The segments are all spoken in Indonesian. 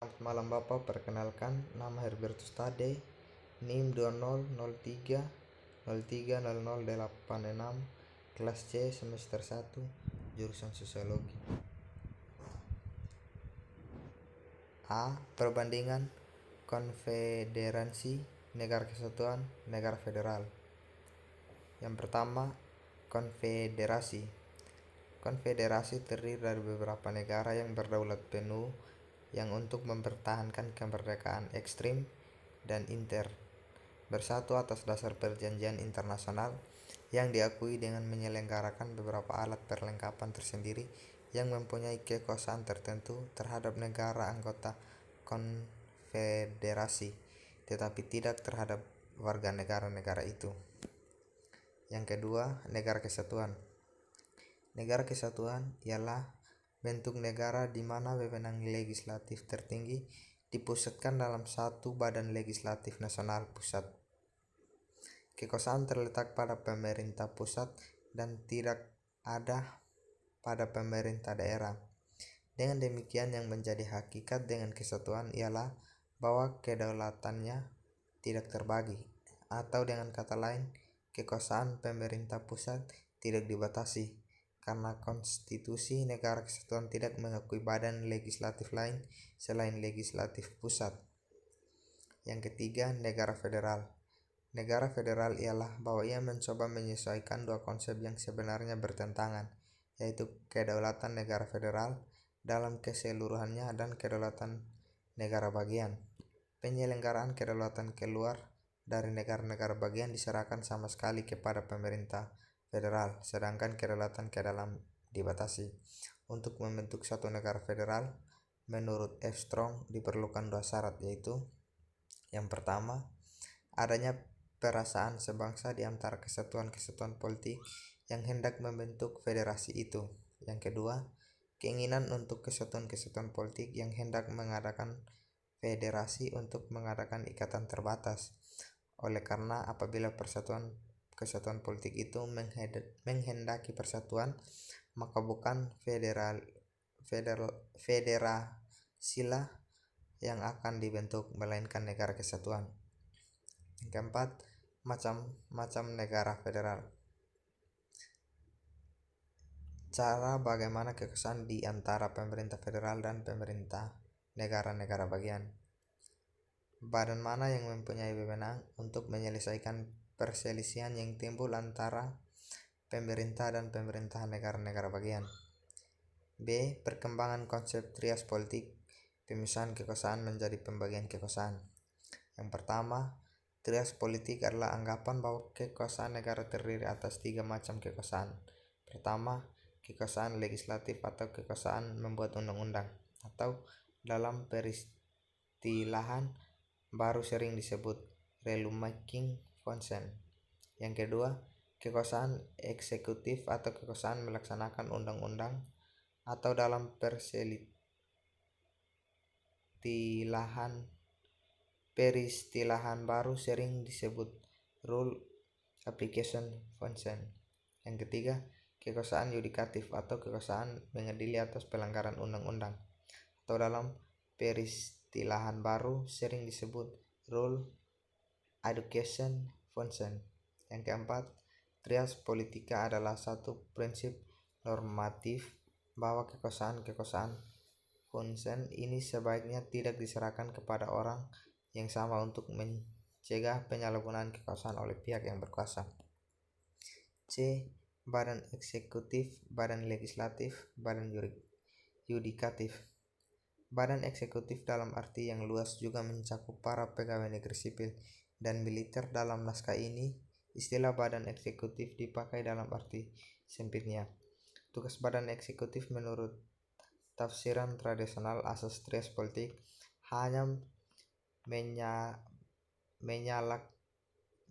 Selamat malam Bapak, perkenalkan nama Herbertus Tade, NIM 2003030086, kelas C semester 1, jurusan Sosiologi. A. Perbandingan konfederasi negara kesatuan negara federal. Yang pertama, konfederasi. Konfederasi terdiri dari beberapa negara yang berdaulat penuh yang untuk mempertahankan kemerdekaan ekstrim dan inter bersatu atas dasar perjanjian internasional yang diakui dengan menyelenggarakan beberapa alat perlengkapan tersendiri yang mempunyai kekuasaan tertentu terhadap negara anggota konfederasi, tetapi tidak terhadap warga negara-negara itu. Yang kedua, negara kesatuan. Negara kesatuan ialah bentuk negara di mana wewenang legislatif tertinggi dipusatkan dalam satu badan legislatif nasional pusat. Kekuasaan terletak pada pemerintah pusat dan tidak ada pada pemerintah daerah. Dengan demikian, yang menjadi hakikat dengan kesatuan ialah bahwa kedaulatannya tidak terbagi, atau dengan kata lain, kekuasaan pemerintah pusat tidak dibatasi, karena konstitusi negara kesatuan tidak mengakui badan legislatif lain selain legislatif pusat. Yang ketiga, negara federal. Negara federal ialah bahwa ia mencoba menyesuaikan dua konsep yang sebenarnya bertentangan, yaitu kedaulatan negara federal dalam keseluruhannya dan kedaulatan negara bagian. Penyelenggaraan kedaulatan keluar dari negara-negara bagian diserahkan sama sekali kepada pemerintah federal, sedangkan kedaulatan ke dalam dibatasi. Untuk membentuk satu negara federal, menurut F. Strong diperlukan dua syarat, yaitu yang pertama, adanya perasaan sebangsa di antara kesatuan-kesatuan politik yang hendak membentuk federasi itu. Yang kedua, keinginan untuk kesatuan-kesatuan politik yang hendak mengadakan federasi untuk mengadakan ikatan terbatas. Oleh karena apabila kesatuan politik itu menghendaki persatuan, maka bukan federasilah yang akan dibentuk, melainkan negara kesatuan. Yang keempat, macam-macam negara federal. Cara bagaimana kekuasaan di antara pemerintah federal dan pemerintah negara-negara bagian. Badan mana yang mempunyai wewenang untuk menyelesaikan perselisihan yang timbul antara pemerintah dan pemerintahan negara-negara bagian. B. Perkembangan konsep trias politik, pemisahan kekuasaan menjadi pembagian kekuasaan. Yang pertama, trias politik adalah anggapan bahwa kekuasaan negara terdiri atas tiga macam kekuasaan. Pertama, kekuasaan legislatif atau kekuasaan membuat undang-undang, atau dalam peristilahan baru sering disebut rulemaking function. Yang kedua, kekuasaan eksekutif atau kekuasaan melaksanakan undang-undang, atau dalam peristilahan baru sering disebut rule application function. Yang ketiga, kekuasaan yudikatif atau kekuasaan mengadili atas pelanggaran undang-undang, atau dalam peristilahan baru sering disebut rule adjudication function. Yang keempat, trias politika adalah satu prinsip normatif bahwa kekuasaan function ini sebaiknya tidak diserahkan kepada orang yang sama untuk mencegah penyalahgunaan kekuasaan oleh pihak yang berkuasa. C. Badan eksekutif, badan legislatif, badan yudikatif. Badan eksekutif dalam arti yang luas juga mencakup para pegawai negeri sipil dan militer. Dalam naskah ini, istilah badan eksekutif dipakai dalam arti sempitnya. Tugas badan eksekutif menurut tafsiran tradisional asas trias politik hanya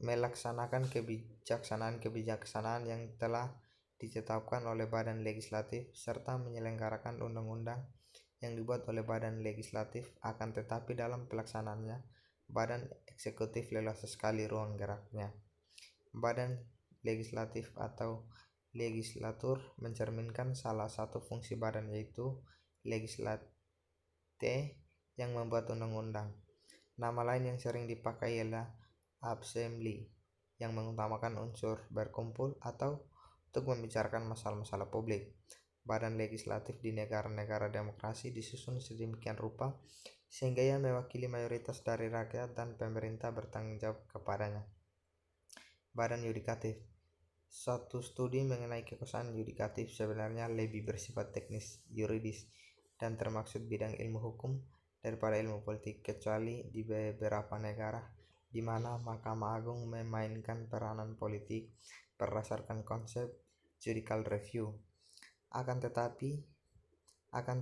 melaksanakan kebijaksanaan yang telah ditetapkan oleh badan legislatif serta menyelenggarakan undang-undang yang dibuat oleh badan legislatif. Akan tetapi dalam pelaksanaannya, badan eksekutif leluasa sekali ruang geraknya. Badan legislatif atau legislatur mencerminkan salah satu fungsi badan, yaitu legislate yang membuat undang-undang. Nama lain yang sering dipakai ialah assembly, yang mengutamakan unsur berkumpul atau untuk membicarakan masalah-masalah publik. Badan legislatif di negara-negara demokrasi disusun sedemikian rupa sehingga ia mewakili mayoritas dari rakyat dan pemerintah bertanggung jawab kepadanya. Badan yudikatif. Suatu studi mengenai kekuasaan yudikatif sebenarnya lebih bersifat teknis, yuridis, dan termaksud bidang ilmu hukum daripada ilmu politik, kecuali di beberapa negara di mana Mahkamah Agung memainkan peranan politik berdasarkan konsep judicial review. Akan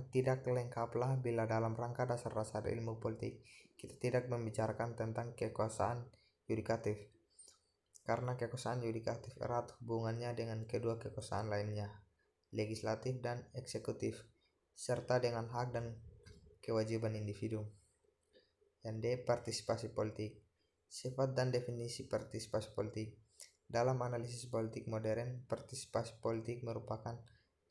tidak lengkaplah bila dalam rangka dasar-dasar ilmu politik kita tidak membicarakan tentang kekuasaan yudikatif, karena kekuasaan yudikatif erat hubungannya dengan kedua kekuasaan lainnya, legislatif dan eksekutif, serta dengan hak dan kewajiban individu. Yang D. Partisipasi politik. Sifat dan definisi partisipasi politik. Dalam analisis politik modern, partisipasi politik merupakan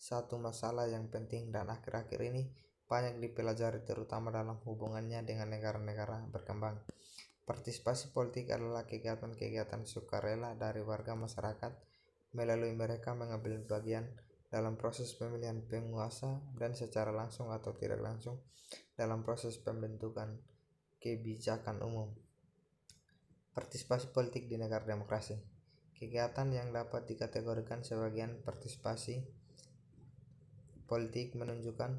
satu masalah yang penting dan akhir-akhir ini banyak dipelajari, terutama dalam hubungannya dengan negara-negara berkembang. Partisipasi politik adalah kegiatan-kegiatan sukarela dari warga masyarakat melalui mereka mengambil bagian dalam proses pemilihan penguasa dan secara langsung atau tidak langsung dalam proses pembentukan kebijakan umum. Partisipasi politik di negara demokrasi. Kegiatan yang dapat dikategorikan sebagai partisipasi politik menunjukkan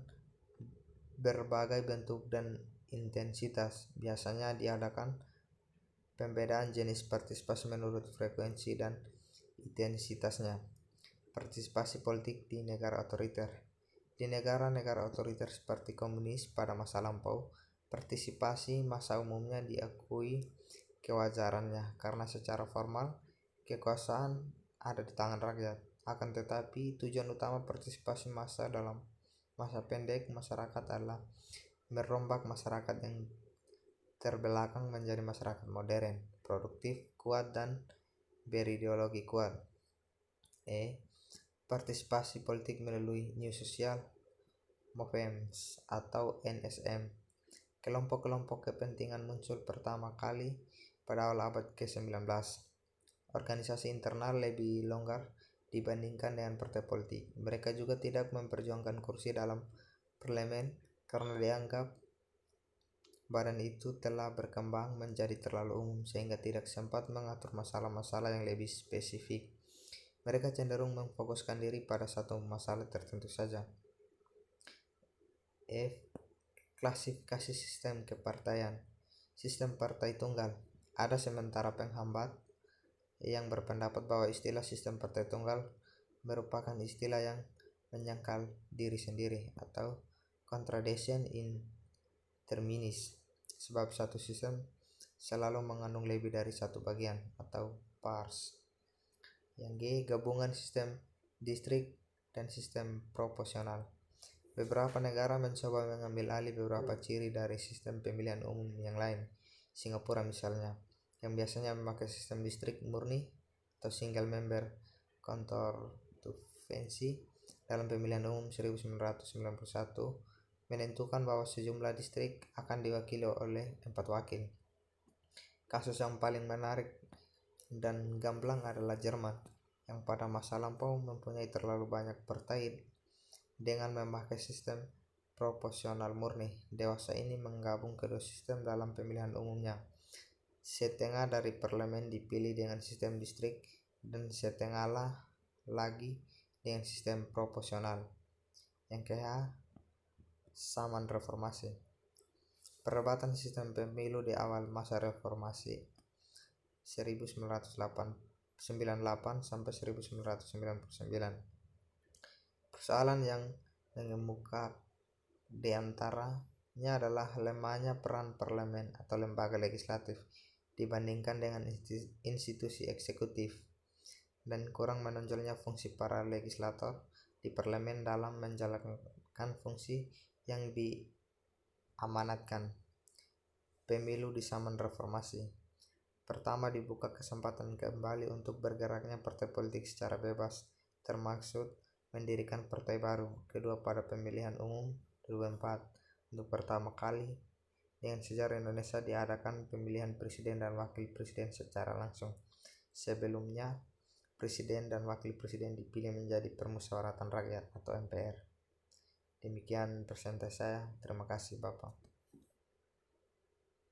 berbagai bentuk dan intensitas. Biasanya diadakan pembedaan jenis partisipasi menurut frekuensi dan intensitasnya. Partisipasi politik di negara otoriter. Di negara-negara otoriter seperti komunis pada masa lampau, partisipasi massa umumnya diakui kewajarannya karena secara formal kekuasaan ada di tangan rakyat. Akan tetapi tujuan utama partisipasi massa dalam masa pendek masyarakat adalah merombak masyarakat yang terbelakang menjadi masyarakat modern, produktif, kuat, dan berideologi kuat. Partisipasi politik melalui New Social Movements atau NSM. Kelompok-kelompok kepentingan muncul pertama kali pada awal abad ke-19. Organisasi internal lebih longgar dibandingkan dengan partai politik. Mereka juga tidak memperjuangkan kursi dalam parlemen karena dianggap badan itu telah berkembang menjadi terlalu umum sehingga tidak sempat mengatur masalah-masalah yang lebih spesifik. Mereka cenderung memfokuskan diri pada satu masalah tertentu saja. Klasifikasi sistem kepartaian. Sistem partai tunggal. Ada sementara penghambat yang berpendapat bahwa istilah sistem partai tunggal merupakan istilah yang menyangkal diri sendiri atau contradiction in terminis, sebab satu sistem selalu mengandung lebih dari satu bagian atau pars. Yang G. Gabungan sistem distrik dan sistem proporsional. Beberapa negara mencoba mengambil alih beberapa ciri dari sistem pemilihan umum yang lain. Singapura misalnya, yang biasanya memakai sistem distrik murni atau single member constituency dalam pemilihan umum 1991 menentukan bahwa sejumlah distrik akan diwakili oleh 4 wakil. Kasus yang paling menarik dan gamblang adalah Jerman, yang pada masa lampau mempunyai terlalu banyak partai dengan memakai sistem proporsional murni. Dewasa ini menggabung kedua sistem dalam pemilihan umumnya. Setengah dari parlemen dipilih dengan sistem distrik dan setengah lagi dengan sistem proporsional. Yang ke-H. Zaman reformasi. Perdebatan sistem pemilu di awal masa reformasi 1998 sampai 1999. Persoalan yang mengemuka di antaranya adalah lemahnya peran parlemen atau lembaga legislatif dibandingkan dengan institusi eksekutif, dan kurang menonjolnya fungsi para legislator di parlemen dalam menjalankan fungsi yang diamanatkan. Pemilu di zaman reformasi. Pertama, dibuka kesempatan kembali untuk bergeraknya partai politik secara bebas, termaksud mendirikan partai baru. Kedua, pada pemilihan umum 2004 untuk pertama kali Dengan sejarah Indonesia diadakan pemilihan presiden dan wakil presiden secara langsung. Sebelumnya, presiden dan wakil presiden dipilih menjadi permusyawaratan rakyat atau MPR. Demikian presentasi saya. Terima kasih Bapak.